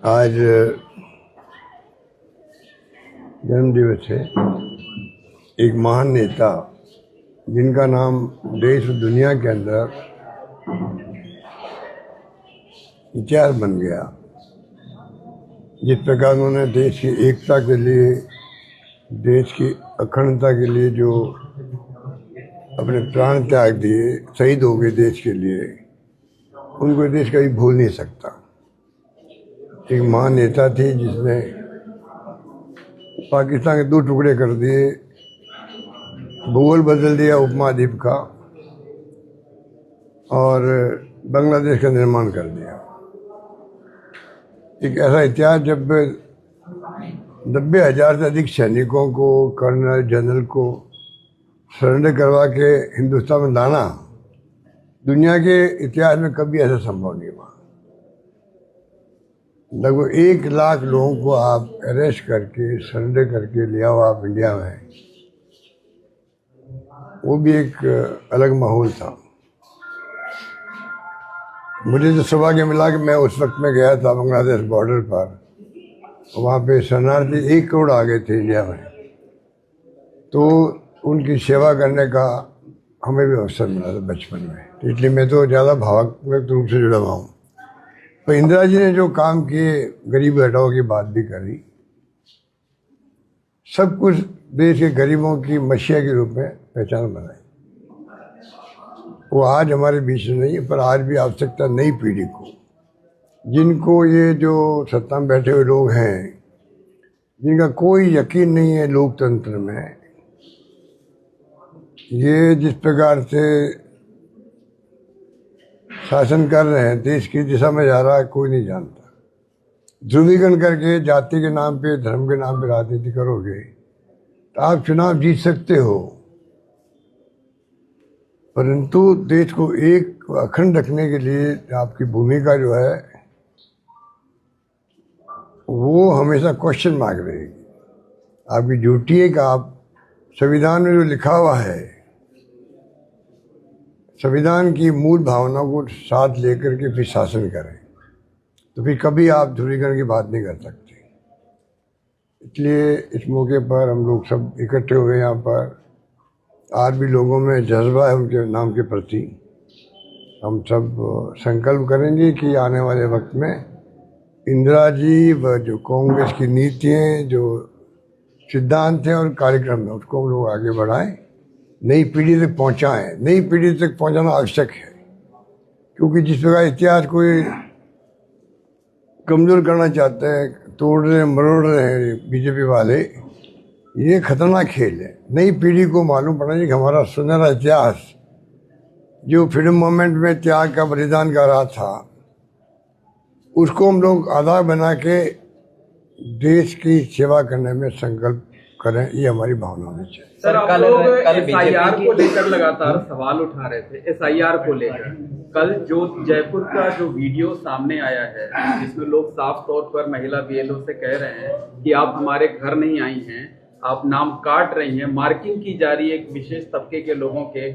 आज जन्मदिवस है एक महान नेता जिनका नाम देश और दुनिया के अंदर इतिहास बन गया। जिस प्रकार उन्होंने देश की एकता के लिए, देश की अखंडता के लिए जो अपने प्राण त्याग दिए, शहीद हो गए देश के लिए, उनको देश कभी भूल नहीं सकता। एक महान नेता थी जिसने पाकिस्तान के 2 टुकड़े कर दिए, भूगोल बदल दिया उपमहाद्वीप का और बांग्लादेश का निर्माण कर दिया। एक ऐसा इतिहास जब 90,000 से अधिक सैनिकों को, कर्नल जनरल को सरेंडर करवा के हिंदुस्तान में लाना, दुनिया के इतिहास में कभी ऐसा संभव नहीं हुआ। लगभग 1 लाख लोगों को आप अरेस्ट करके सरेंडर करके लिया हो आप इंडिया में, वो भी एक अलग माहौल था। मुझे तो सुबह के मिला कि मैं उस वक्त में गया था बांग्लादेश बॉर्डर पर, वहाँ पे शरणार्थी 1 करोड़ आ गए थे इंडिया में, तो उनकी सेवा करने का हमें भी अवसर मिला था बचपन में। इसलिए मैं तो ज़्यादा भावनात्मक रूप से जुड़ा हुआ हूँ। तो इंदिरा जी ने जो काम किए, गरीब हटाओ की बात भी करी, सब कुछ देश के गरीबों की मसीहा के रूप में पहचान बनाई। वो आज हमारे बीच में नहीं है, पर आज भी आवश्यकता नई पीढ़ी को, जिनको ये जो सत्ता में बैठे हुए लोग हैं, जिनका कोई यकीन नहीं है लोकतंत्र में, ये जिस प्रकार से शासन कर रहे हैं, देश की दिशा में जा रहा है, कोई नहीं जानता। ध्रुवीकरण करके जाति के नाम पे, धर्म के नाम पे राजनीति करोगे तो आप चुनाव जीत सकते हो, परंतु देश को एक अखंड रखने के लिए आपकी भूमिका जो है वो हमेशा क्वेश्चन मार्क रहेगी। आपकी ड्यूटी है कि आप संविधान में जो लिखा हुआ है, संविधान की मूल भावनाओं को साथ लेकर के फिर शासन करें, तो फिर कभी आप ध्रुवीकरण की बात नहीं कर सकते। इसलिए इस मौके पर हम लोग सब इकट्ठे हुए यहाँ पर, आज भी लोगों में जज्बा है उनके नाम के प्रति। हम सब संकल्प करेंगे कि आने वाले वक्त में इंदिरा जी व जो कांग्रेस की नीतियाँ, जो सिद्धांत हैं और कार्यक्रम है, उसको हम लोग आगे बढ़ाएं, नई पीढ़ी तक पहुँचाएँ। नई पीढ़ी तक पहुँचाना आवश्यक है, क्योंकि जिस प्रकार इतिहास कोई कमज़ोर करना चाहते हैं, तोड़ रहे मरोड़ रहे हैं बीजेपी वाले, ये खतरनाक खेल है। नई पीढ़ी को मालूम पड़ना चाहिए कि हमारा सुनहरा इतिहास जो फ्रीडम मूवमेंट में त्याग का बलिदान कर रहा था, उसको हम लोग आधार बना के देश की सेवा करने में संकल्प करें, ये हमारी भावना होनी चाहिए। सर, आप लोग एसआईआर को लेकर लगातार सवाल उठा रहे थे। एसआईआर को लेकर कल जो जयपुर का जो वीडियो सामने आया है, जिसमें लोग साफ तौर पर महिला बीएलओ से कह रहे हैं कि आप हमारे घर नहीं आई हैं, आप नाम काट रही हैं, मार्किंग की जा रही है एक विशेष तबके के लोगों के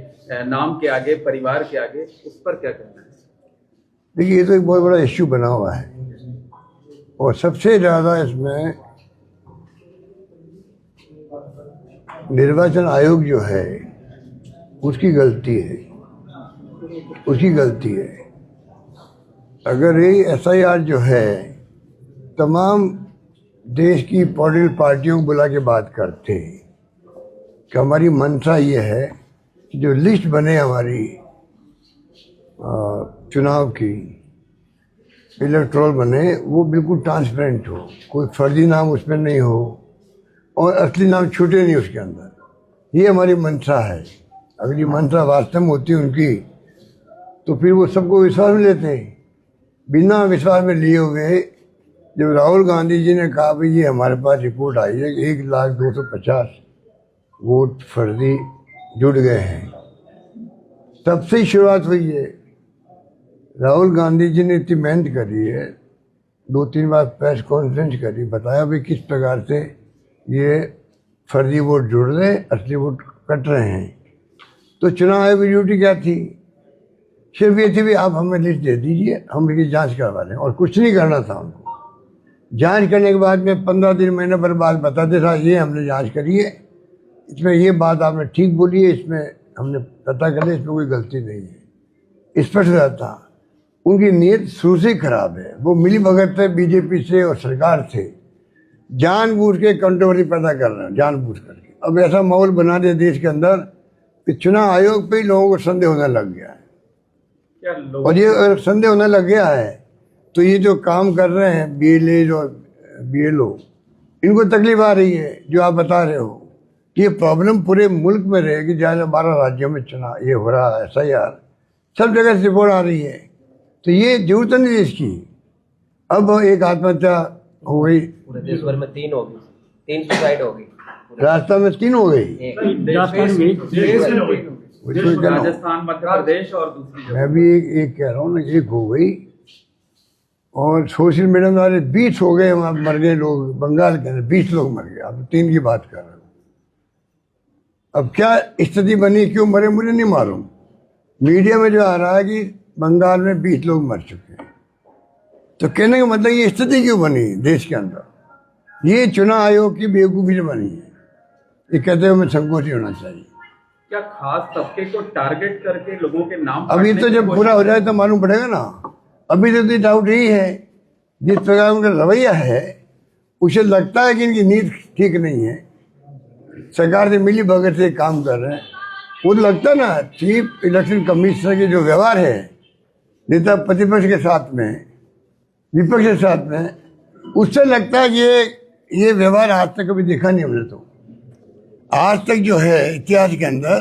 नाम के आगे, परिवार के आगे, उस पर क्या कहना है? देखिए, ये तो एक बहुत बड़ा इश्यू बना हुआ है और सबसे ज़्यादा इसमें निर्वाचन आयोग जो है उसकी गलती है, उसकी गलती है। अगर ये एसआईआर जो है तमाम देश की पॉलिटिकल पार्टियों को बुला के बात करते हैं कि हमारी मंशा ये है कि जो लिस्ट बने हमारी चुनाव की, इलेक्टोरल बने, वो बिल्कुल ट्रांसपेरेंट हो, कोई फर्जी नाम उसमें नहीं हो और असली नाम छूटे नहीं उसके अंदर। ये हमारी मंशा है। अगर ये मंशा वास्तव में होती है उनकी, तो फिर वो सबको विश्वास में लेते हैं। बिना विश्वास में लिए हुए जब राहुल गांधी जी ने कहा भाई ये हमारे पास रिपोर्ट आई है कि 1,02,50 वोट फर्जी जुड़ गए हैं, तब से ही शुरुआत हुई है। राहुल गांधी जी ने इतनी मेहनत करी है, 2-3 बार प्रेस कॉन्फ्रेंस करी, बताया भाई किस प्रकार से ये फर्जी वोट जुड़ रहे, असली वोट कट रहे हैं। तो चुनाव आयोग की ड्यूटी क्या थी? सिर्फ ये थी भी आप हमें लिस्ट दे दीजिए, हम इसकी जांच करवा लें, और कुछ नहीं करना था उनको। जांच करने के बाद में 15 दिन महीने पर बाद बताते था ये हमने जांच करी है, इसमें ये बात आपने ठीक बोली है, इसमें हमने पता कर लिया, इसमें कोई गलती नहीं है। स्पष्ट रहता उनकी नीयत शुरू से ही खराब है। वो मिली भगत है बीजेपी से और सरकार से, जानबूझ के कंट्रोवर्सी पैदा कर रहे हैं, जानबूझ करके। अब ऐसा माहौल बना दिया देश के अंदर कि चुनाव आयोग पे ही लोगों को संदेह होने लग गया है। क्या लोग और ये अगर संदेह होने लग गया है तो ये जो काम कर रहे हैं BLA और BLO, इनको तकलीफ आ रही है। जो आप बता रहे हो कि ये प्रॉब्लम पूरे मुल्क में रहेगी, जहाँ 12 राज्यों में चुनाव ये हो रहा है, SIR सब जगह से रिपोर्ट आ रही है, तो ये जरूरत नहीं इसकी। अब एक आत्महत्या हो गई, पूरे देश भर में 3 हो गई, 3 सुसाइड हो गई, राजस्थान में 3 हो गई, राजस्थान, मध्य प्रदेश और दूसरी जगह। मैं भी एक कह रहा हूँ ना, एक हो गई। और सोशल मीडिया में वाले 20 हो गए, वहाँ मर गए लोग, बंगाल के अंदर 20 लोग मर गए। अब 3 की बात कर रहे हो। अब क्या स्थिति बनी, क्यों मरे मुझे नहीं मालूम। मीडिया में जो आ रहा है कि बंगाल में 20 लोग मर चुके हैं, तो कहने का मतलब ये स्थिति क्यों बनी देश के अंदर। ये चुनाव आयोग की बेवकूफ़ी से बनी है। ये कहते हुए संकोच ही होना चाहिए। क्या खास तबके को टारगेट करके लोगों के नाम अभी तो जब पूरा हो जाए तो मालूम पड़ेगा ना। अभी तो डाउट यही है, जिस प्रकार उनका रवैया है उसे लगता है कि इनकी नीति ठीक नहीं है, सरकार से मिली भगत से काम कर रहे हैं। वो लगता है ना, चीफ इलेक्शन कमिश्नर के जो व्यवहार है नेता प्रतिपक्ष के साथ में, विपक्ष के साथ में, उससे लगता है कि ये व्यवहार आज तक कभी देखा नहीं हमने। तो आज तक जो है इतिहास के अंदर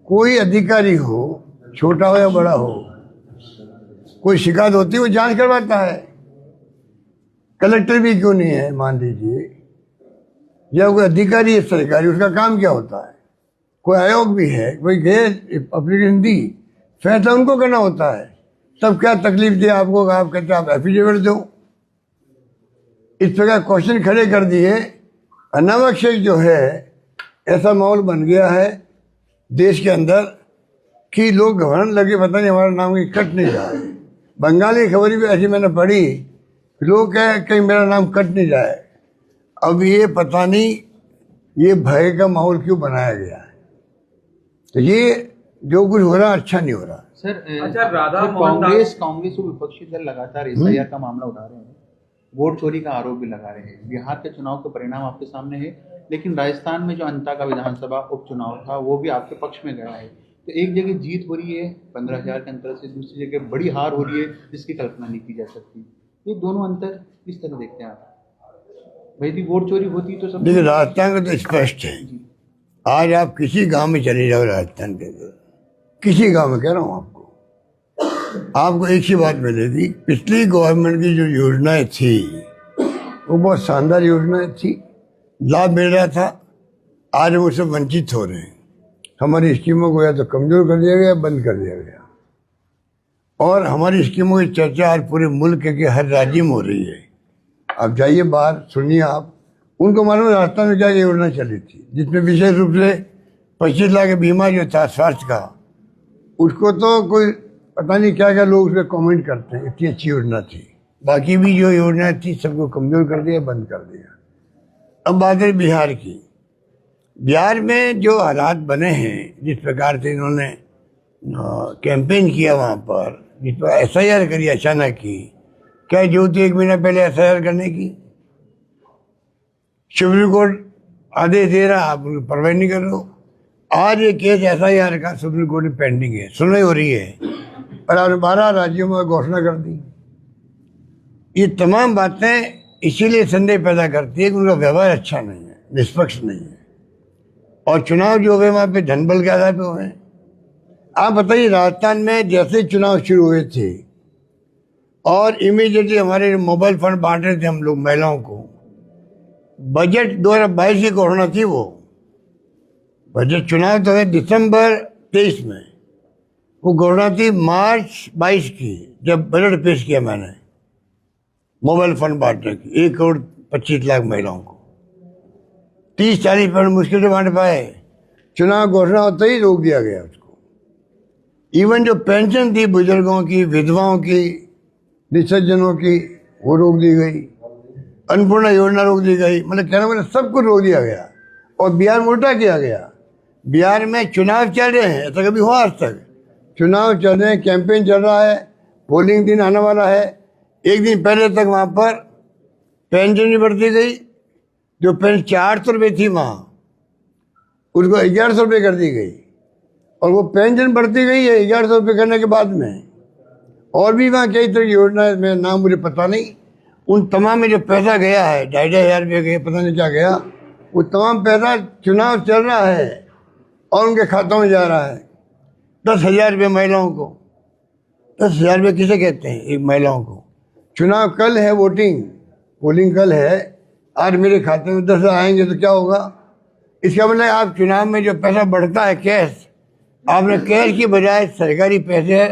कोई अधिकारी हो, छोटा हो या बड़ा हो, कोई शिकायत होती है वो जांच करवाता है। कलेक्टर भी क्यों नहीं है मान लीजिए, या कोई अधिकारी है सरकारी, उसका काम क्या होता है। कोई आयोग भी है, कोई गए एप्लीकेशन दी, फैसला उनको करना होता है। तब क्या तकलीफ दे आपको, आप कहते आप एफिडेविट दो। इस प्रकार क्वेश्चन खड़े कर दिए। अनावश्यक जो है ऐसा माहौल बन गया है देश के अंदर कि लोग घबराने लगे, पता नहीं हमारा नाम कहीं कट नहीं जाए। बंगाली खबर भी ऐसी मैंने पढ़ी, लोग कहे कहीं मेरा नाम कट नहीं जाए। अब ये पता नहीं ये भय का माहौल क्यों बनाया गया है। तो ये जो कुछ हो रहा अच्छा नहीं हो रहा। सर अच्छा, राधा सर, मोहन कांग्रेस और विपक्षी दल लगातार SIR का मामला उठा रहे हैं, वोट चोरी का आरोप भी लगा रहे हैं। बिहार के चुनाव के परिणाम आपके सामने है, लेकिन राजस्थान में जो अंता का विधानसभा उपचुनाव था वो भी आपके पक्ष में गया है। तो एक जगह जीत हो रही है 15,000 के अंतर से, दूसरी जगह बड़ी हार हो रही है जिसकी कल्पना नहीं की जा सकती। ये दोनों अंतर किस तरह देखते हैं आप? भाई यदि वोट चोरी होती तो सब देखिए, राजस्थान का तो स्पष्ट है। आज आप किसी गांव में चले जाओ राजस्थान के अंदर, किसी गांव में कह रहा हूँ आपको एक ही बात मिलेगी। पिछली गवर्नमेंट की जो योजनाएं थी वो बहुत शानदार योजनाएं थी, लाभ मिल रहा था। आज वो सब वंचित हो रहे हैं। हमारी स्कीमों को या तो कमजोर कर दिया गया, बंद कर दिया गया। और हमारी स्कीमों की चर्चा आज पूरे मुल्क के हर राज्य में हो रही है। आप जाइए बाहर, सुनिए आप, उनको मालूम राजस्थान में क्या योजना चली थी, जिसमें विशेष रूप से 25 लाख का बीमा जो था स्वास्थ्य का, उसको तो कोई पता नहीं क्या क्या लोग उस पर कॉमेंट करते हैं, इतनी अच्छी योजना थी। बाकी भी जो योजना थी सबको कमजोर कर दिया, बंद कर दिया। अब बात है बिहार की। बिहार में जो हालात बने हैं, जिस प्रकार से इन्होंने कैंपेन किया वहाँ पर, जिस पर SIR करी अचानक की, क्या जरूरत थी 1 महीना पहले SIR करने की? सुप्रीम कोर्ट आदेश दे रहा, आप उनको परवाह नहीं कर रहे हो। आज ये केस SIR का सुप्रीम कोर्ट में पेंडिंग है, सुनवाई हो रही है, और आपने 12 राज्यों में घोषणा कर दी। ये तमाम बातें इसीलिए संदेह पैदा करती है कि उनका व्यवहार अच्छा नहीं है, निष्पक्ष नहीं है। और चुनाव जो हुए वहाँ पे धनबल के आधार पे हुए। आप बताइए, राजस्थान में जैसे चुनाव शुरू हुए थे और इमीडिएटली हमारे मोबाइल फंड बांट रहे थे हम लोग महिलाओं को, बजट 2022 की घोषणा थी। वो बजट चुनाव तो है दिसंबर 23 में, वो घोषणा थी मार्च 22 की, जब बजट पेश किया मैंने मोबाइल फंड बांटने की 1 करोड़ 25 लाख महिलाओं को। 30-40 फंड मुश्किल से बांट पाए, चुनाव घोषणा होते ही रोक दिया गया उसको। इवन जो पेंशन थी बुजुर्गों की, विधवाओं की, निसज्जनों की, वो रोक दी गई, अन्नपूर्णा योजना रोक दी गई, मतलब कहना मतलब सब कुछ रोक दिया गया और बिहार में उल्टा किया गया। बिहार में चुनाव चल रहे हैं, ऐसा कभी हुआ आज तक? चुनाव चल रहे हैं, कैंपेन चल रहा है, पोलिंग दिन आने वाला है, एक दिन पहले तक वहाँ पर पेंशन नहीं बढ़ती गई। जो पेंशन 400 रुपये थी वहाँ, उसको 1100 रुपये कर दी गई और वो पेंशन बढ़ती गई है 1100 रुपये करने के बाद में। और भी वहाँ कई तरह की योजना, में नाम मुझे पता नहीं, उन तमाम में जो पैसा गया है, 2,500 रुपये गए, पता नहीं क्या गया, वो तमाम पैसा चुनाव चल रहा है और उनके खातों में जा रहा है। 10,000 रुपये महिलाओं को, 10,000 रुपये किसे कहते हैं एक महिलाओं को? चुनाव कल है, वोटिंग पोलिंग कल है, आज मेरे खाते में 10,000 आएंगे तो क्या होगा? इसका मतलब आप चुनाव में जो पैसा बढ़ता है कैश, आपने कैश की बजाय सरकारी पैसे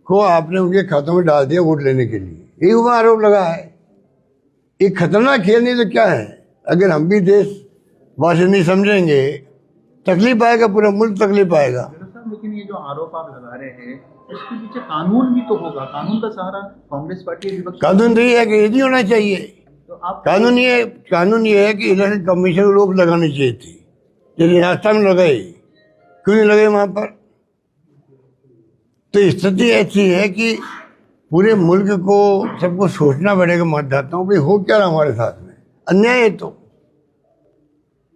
को आपने उनके खातों में डाल दिया वोट लेने के लिए। यही हुआ, आरोप लगा है। एक खतरनाक खेल नहीं तो क्या है? अगर हम भी देशवासी नहीं समझेंगे, तकलीफ आएगा, पूरा मुल्क तकलीफ आएगा। लेकिन ये जो आरोप आप लगा रहे हैं, इसके पीछे कानून भी तो होगा, कानून का सहारा कांग्रेस पार्टी विपक्ष। कानून तो ये है कि ये नहीं होना चाहिए। तो आप कानून ये है कि इलेक्शन कमीशन को रोक लगानी चाहिए थी, जैसे राजस्थान में लगाई, क्यों नहीं लगाई वहां पर? तो स्थिति ऐसी है कि पूरे मुल्क को सबको सोचना पड़ेगा, मतदाताओं भाई हो क्या रहा हमारे साथ में, अन्याय है। तो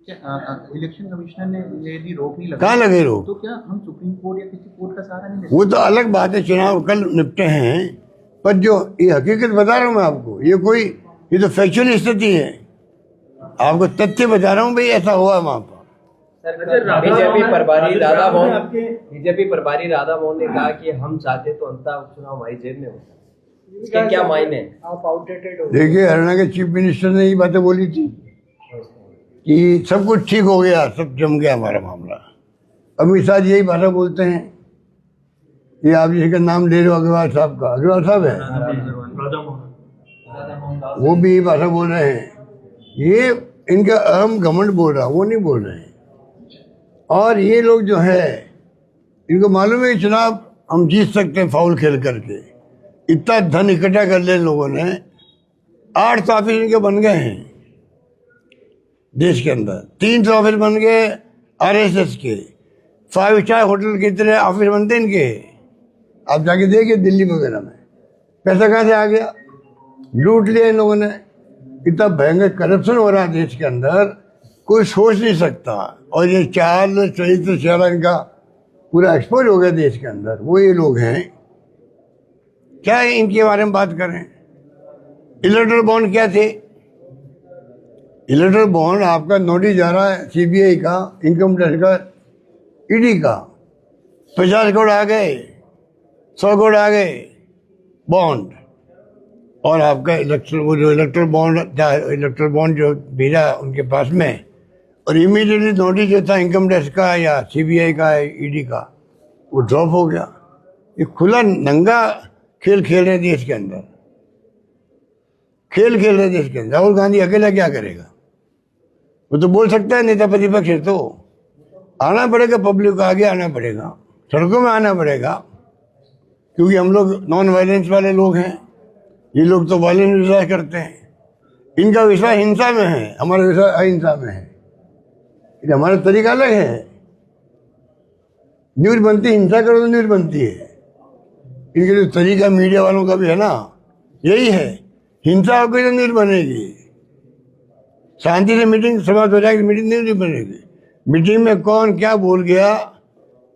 इलेक्शन कमिश्नर ने यदि रोक नहीं कहाँ लगे रोक? तो क्या हम सुप्रीम कोर्ट या किसी कोर्ट का सहारा नहीं ले? वो तो अलग बात है, चुनाव कल निपटे हैं, पर जो ये हकीकत बता रहा हूँ मैं आपको, ये तो फैक्चुअल स्थिति है, आपको तथ्य बता रहा हूँ भाई, ऐसा हुआ वहाँ पर। बीजेपी प्रभारी राधा मोहन ने कहा कि हम चाहते तो अंतः उपचुनाव हमारी जेब में होता। इसके क्या मायने? आप आउटडेटेड हो। देखिए, हरियाणा के चीफ मिनिस्टर ने ये बातें बोली थी कि सब कुछ ठीक हो गया, सब जम गया हमारा मामला। अमित शाह यही भाषा बोलते हैं। ये आप जिसका नाम ले रहे हो, अग्रवाल साहब का, अग्रवाल साहब है, वो भी यही भाषा बोल रहे हैं। ये इनका अहम घमंड बोल रहा, वो नहीं बोल रहे हैं। और ये लोग जो है, इनको मालूम है कि चुनाव हम जीत सकते हैं फाउल खेल करके। इतना धन इकट्ठा कर लिया लोगों ने, 8 ऑफिस इनके बन गए हैं देश के अंदर, 300 ऑफिस बन गए RSS के, 5 स्टार होटल के इतने ऑफिस बनते इनके। आप जाके देखिए दिल्ली वगैरह में, पैसा कहाँ से आ गया? लूट लिया इन लोगों ने। इतना भयंकर करप्शन हो रहा है देश के अंदर, कोई सोच नहीं सकता। और ये चाल चरित्र चेहरा इनका पूरा एक्सपोज हो गया देश के अंदर। वो ये लोग हैं, क्या है इनके बारे में बात करें? इलेक्टोरल बॉन्ड क्या थे? इलेक्टोरल बॉन्ड आपका नोटिस जा रहा है CBI का, इनकम टैक्स का, ED का, 50 करोड़ आ गए, 100 करोड़ आ गए बॉन्ड। और आपका इलेक्टोरल बॉन्ड जो भेजा उनके पास में, और इमीडिएटली नोटिस जो था इनकम टैक्स का या CBI का, ED का, वो ड्रॉप हो गया। ये खुला नंगा खेल खेल रहे देश के अंदर, खेल खेल रहे देश के अंदर। राहुल गांधी अकेला क्या करेगा? वो तो बोल सकता है, नेता प्रतिपक्ष है, तो आना पड़ेगा, पब्लिक को आगे आना पड़ेगा, सड़कों में आना पड़ेगा, क्योंकि हम लोग नॉन वायलेंस वाले लोग हैं। ये लोग तो वायलेंस विश्वास करते हैं, इनका विश्वास हिंसा में है, हमारा विश्वास अहिंसा में है। ये हमारा तरीका अलग है। न्यूज बनती, हिंसा करो तो न्यूज बनती है। इनके जो तरीका मीडिया वालों का भी है ना, यही है, हिंसा होगी तो न्यूज बनेगी, शांति से मीटिंग समाप्त हो जाएगी, मीटिंग न्यूज बनेगी। मीटिंग में कौन क्या बोल गया,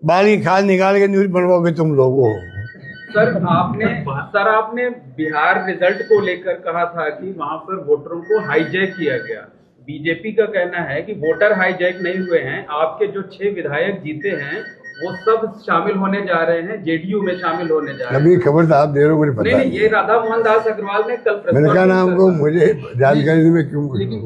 बाल की खाल निकाल के न्यूज बनवाओगे तुम लोगों। सर आपने बिहार रिजल्ट को लेकर कहा था कि वहां पर वोटरों को हाईजैक किया गया। बीजेपी का कहना है कि वोटर हाईजैक नहीं हुए हैं, आपके जो 6 विधायक जीते हैं वो सब शामिल होने जा रहे हैं, JDU में शामिल होने जा रहे हैं। अभी खबर तो आप दे रहे हो, मुझे पता नहीं, ये राधा मोहन दास अग्रवाल ने कल मैंने कहा ना आपको, मुझे जानकारी में क्यों। लेकिन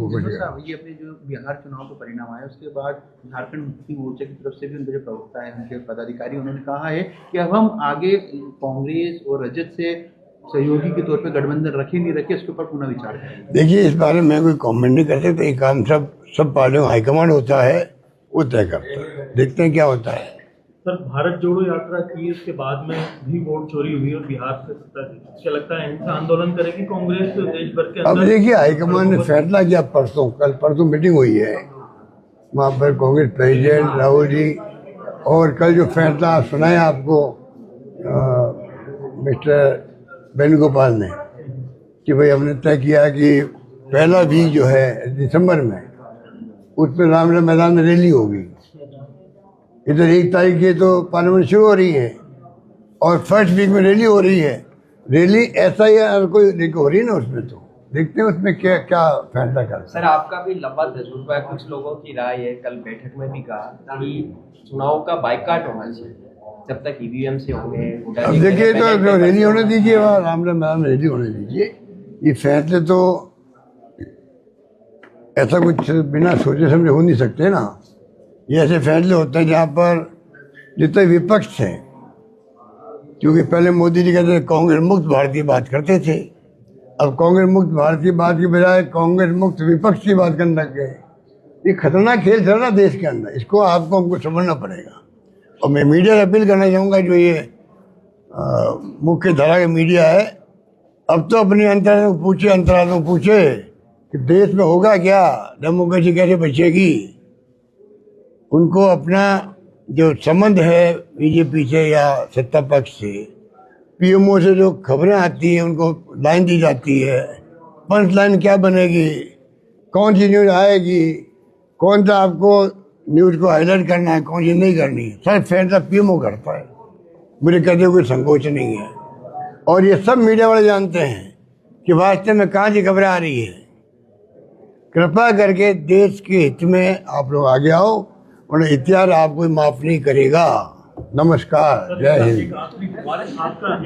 ये अपने जो बिहार चुनाव का परिणाम आया, उसके बाद झारखंड मुक्ति मोर्चा की तरफ से भी उनके जो प्रवक्ता है, उनके पदाधिकारी, उन्होंने कहा है कि अब हम आगे कांग्रेस और रजत से सहयोगी के तौर पे गठबंधन रखे नहीं रखे, इसके ऊपर पुनः विचार करें। देखिए, इस बारे में कोई कमेंट नहीं कर सकते। ये काम सब पार्टियों का हाईकमांड होता है, वो तय करता है। देखते हैं क्या होता है। सर, भारत जोड़ो यात्रा की, उसके बाद में भी वोट चोरी हुई और बिहार से सत्ता थी। क्या लगता है हिंसा आंदोलन करेगी कांग्रेस देश भर के अब अंदर? देखिए, हाईकमान ने फैसला किया परसों मीटिंग हुई है वहाँ पर कांग्रेस प्रेसिडेंट राहुल जी, और कल जो फैसला सुनाया आपको मिस्टर वेणुगोपाल ने कि भाई हमने तय किया कि पहला वीक जो है दिसंबर में उसमें रामलीला मैदान में रैली होगी। इधर 1 तारीख की तो पार्लियामेंट शुरू हो रही है और फर्स्ट वीक में रैली हो रही है। रैली ऐसा ही कोई हो रही है ना, उसमें तो देखते हैं उसमें क्या क्या फैसला कर। सर, आपका भी लंबा तजुर्बा है, कुछ लोगों की राय है, कल बैठक में भी कहा कि चुनाव का बाइकाट होना चाहिए जब तक ईवीएम से होंगे। अब देखिए, तो रैली होने दीजिए, वहाँ रामलीला मैदान में रैली होने दीजिए। ये फैसले तो ऐसा कुछ बिना सोचे समझे हो नहीं सकते ना। ये ऐसे फैसले होते हैं जहाँ पर जितने विपक्ष हैं, क्योंकि पहले मोदी जी कहते थे कांग्रेस मुक्त भारत की बात करते थे, अब कांग्रेस मुक्त भारत की बात की बजाय कांग्रेस मुक्त विपक्ष की बात करने लग गए। ये खतरनाक खेल चल रहा देश के अंदर, इसको हमको समझना पड़ेगा। और मैं मीडिया से अपील करना चाहूँगा, जो ये मुख्य धारा का मीडिया है, अब तो अपनी अंतरालों पूछे कि देश में होगा क्या, डेमोक्रेसी कैसे बचेगी। उनको अपना जो संबंध है बीजेपी से या सत्ता पक्ष से, पीएमओ से जो खबरें आती हैं उनको लाइन दी जाती है, पंच लाइन क्या बनेगी, कौन सी न्यूज़ आएगी, कौन सा आपको न्यूज़ को हाईलाइट करना है, कौन सी नहीं करनी है, सर फैसला पीएमओ करता है। मुझे कहते कोई संकोच नहीं है। और ये सब मीडिया वाले जानते हैं कि वास्तव में कहाँ से खबरें आ रही है। कृपया करके देश के हित में आप लोग आगे आओ, वरना इतिहास आपको माफ नहीं करेगा। नमस्कार, जय हिंद। आपका